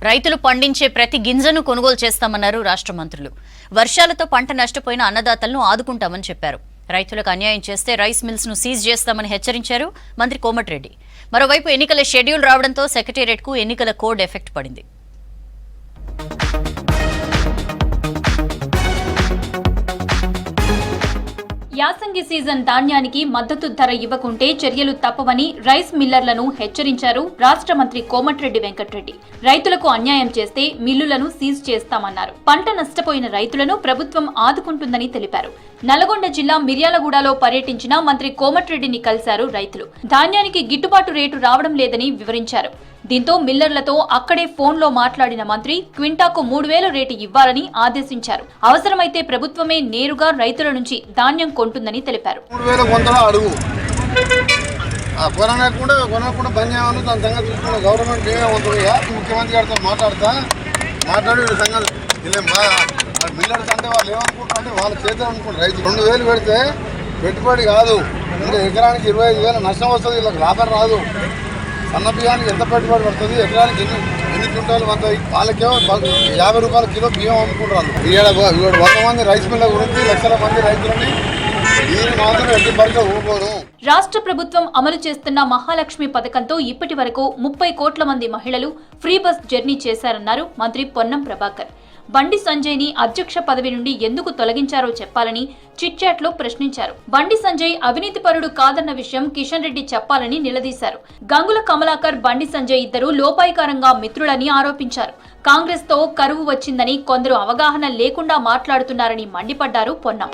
రైతులు పండించే ప్రతి గింజను కొనుగోలు చేస్తామన్నారు రాష్ట్ర మంత్రులు. వర్షాలతో పంట నష్టపోయిన అన్నదాతలను ఆదుకుంటామని చెప్పారు. రైతులకు అన్యాయం చేస్తే రైస్ మిల్స్ ను సీజ్ చేస్తామని హెచ్చరించారు మంత్రి కోమటిరెడ్డి. మరోవైపు ఎన్నికల షెడ్యూల్ రావడంతో సెక్రటేరియట్కు ఎన్నికల కోడ్ ఎఫెక్ట్ పడింది. యాసంగి సీజన్ ధాన్యానికి మద్దతు ధర ఇవ్వకుంటే చర్యలు తప్పవని రైస్ మిల్లర్లను హెచ్చరించారు రాష్ట్ర మంత్రి కోమటిరెడ్డి వెంకటరెడ్డి. రైతులకు అన్యాయం చేస్తే మిల్లులను సీజ్ చేస్తామన్నారు. పంట నష్టపోయిన రైతులను ప్రభుత్వం ఆదుకుంటుందని తెలిపారు. నల్గొండ జిల్లా మిర్యాలగూడలో పర్యటించిన మంత్రి కోమటిరెడ్డిని కలిశారు రైతులు. ధాన్యానికి గిట్టుబాటు రేటు రావడం లేదని వివరించారు. దీంతో మిల్లర్లతో అక్కడే ఫోన్లో మాట్లాడిన మంత్రి క్వింటాకు 3,000 రేటు ఇవ్వాలని ఆదేశించారు. అవసరమైతే ప్రభుత్వమే నేరుగా రైతుల నుంచి ధాన్యం కొంటుందని తెలిపారు. మిల్లర్స్ అంటే వాళ్ళు ఏమనుకుంటారంటే వాళ్ళ చేతులు అనుకుంటారు. రైతు 2,000 పెడితే పెట్టుబడి కాదు, ఇంకా ఎకరానికి 25,000 నష్టం వస్తుంది, వీళ్ళకి లాభం రాదు. సన్న బియ్యానికి ఎంత పెట్టుబడి పడుతుంది, ఎకరానికి ఎన్ని క్వింటాలు పడుతుంది, వాళ్ళకేమో 50 రూపాయల కిలో బియ్యం అమ్ముకుంటారు. 100 మంది రైస్ మిల్ల గురించి లక్షల మంది రైతులని రాష్ట్ర ప్రభుత్వం అమలు చేస్తున్న మహాలక్ష్మి పథకంతో ఇప్పటి వరకు 30 కోట్ల మంది మహిళలు ఫ్రీ బస్ జర్నీ చేశారన్నారు మంత్రి పొన్నం ప్రభాకర్. బండి సంజయ్ ని అధ్యక్ష పదవి నుండి ఎందుకు తొలగించారో చెప్పాలని చిట్ చాట్ లో ప్రశ్నించారు. బండి సంజయ్ అవినీతి పరుడు కాదన్న విషయం కిషన్ రెడ్డి చెప్పాలని నిలదీశారు. గంగుల కమలాకర్, బండి సంజయ్ ఇద్దరు లోపాయికారంగా మిత్రులని ఆరోపించారు. కాంగ్రెస్ తో కరువు వచ్చిందని కొందరు అవగాహన లేకుండా మాట్లాడుతున్నారని మండిపడ్డారు పొన్నం.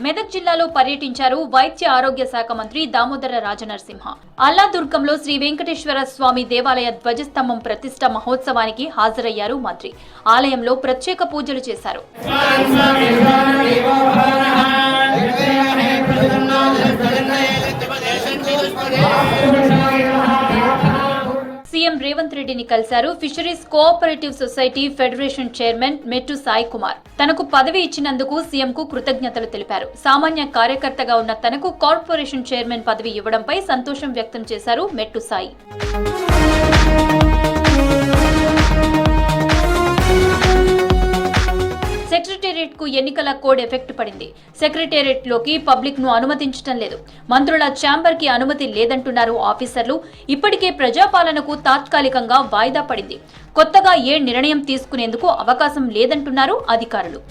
మెదక్ జిల్లాలో పర్యటించారు వైద్య ఆరోగ్య శాఖ మంత్రి దామోదర రాజనరసింహ. అల్లాదుర్గంలో శ్రీ వెంకటేశ్వర స్వామి దేవాలయ ధ్వజస్తంభం ప్రతిష్ఠ మహోత్సవానికి హాజరయ్యారు మంత్రి. ఆలయంలో ప్రత్యేక పూజలు చేశారు. సీఎం రేవంత్ రెడ్డిని కలిశారు. Fisheries cooperative society federation chairman మెట్టు సాయి కుమార్ తనకు పదవి ఇచ్చినందుకు సీఎంకు కృతజ్ఞతలు తెలిపారు. సామాన్య కార్యకర్తగా ఉన్న తనకు కార్పొరేషన్ చైర్మన్ పదవి ఇవ్వడంపై సంతోషం వ్యక్తం చేశారు మెట్టు సాయి. సెక్రటేరియట్ కు ఎన్నికల కోడ్ ఎఫెక్ట్ పడింది. సెక్రటేరియట్ లోకి పబ్లిక్ ను అనుమతించడం లేదు. మంత్రుల ఛాంబర్ కి అనుమతి లేదంటున్నారు ఆఫీసర్లు. ఇప్పటికే ప్రజాపాలనకు తాత్కాలికంగా వాయిదా పడింది. కొత్తగా ఏ నిర్ణయం తీసుకునేందుకు అవకాశం లేదంటున్నారు అధికారులు.